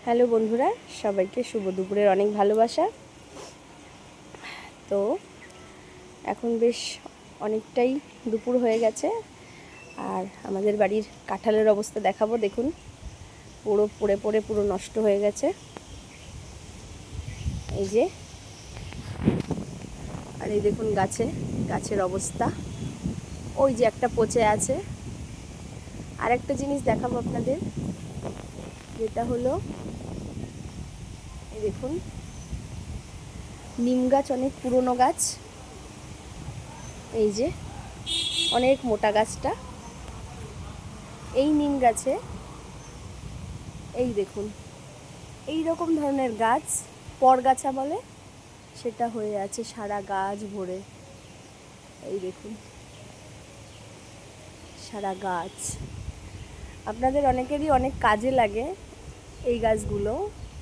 Hello বন্ধুরা, সবাইকে শুভ দুপুরের অনেক ভালোবাসা। তো এখন বেশ অনেকটাই দুপুর হয়ে গেছে, আর আমাদের বাড়ির কাঁঠালের অবস্থা দেখাবো। দেখুন, পুরো পড়ে পড়ে পুরো নষ্ট হয়ে গেছে। এই যে, আর এই দেখুন গাছের অবস্থা। ওই যে একটা পচে আছে। আর একটা জিনিস দেখাবো আপনাদের, যেটা হলো এই দেখুন, নিম গাছ, অনেক পুরনো গাছ। এই যে অনেক মোটা গাছটা, এই নিম গাছে এই দেখুন এই রকম ধরনের গাছ, পরগাছা বলে, সেটা হয়ে আছে সারা গাছ ভরে। এই দেখুন সারা গাছ। আপনাদের অনেকেরই অনেক কাজে লাগে এই গাছগুলো।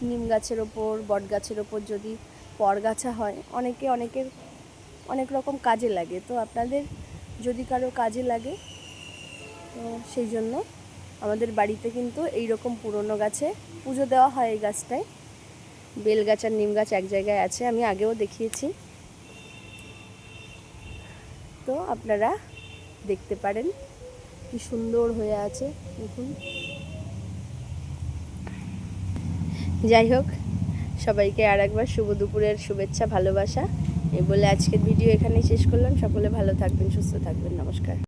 নিম গাছের ওপর, বট গাছের ওপর যদি পরগাছা হয়, অনেকের অনেক রকম কাজে লাগে। তো আপনাদের যদি কারো কাজে লাগে, তো সেই জন্য আমাদের বাড়িতে কিন্তু এই রকম পুরনো গাছে পুজো দেওয়া হয়। এই গাছটায় বেল গাছ আর নিম গাছ এক জায়গায় আছে, আমি আগেও দেখিয়েছি। তো আপনারা দেখতে পারেন কি সুন্দর হয়ে আছে, দেখুন। যাই হোক, সবাইকে আর একবার শুভ দুপুরের শুভেচ্ছা, ভালোবাসা এই বলে আজকের ভিডিও এখানেই শেষ করলাম। সকলে ভালো থাকবেন, সুস্থ থাকবেন, নমস্কার।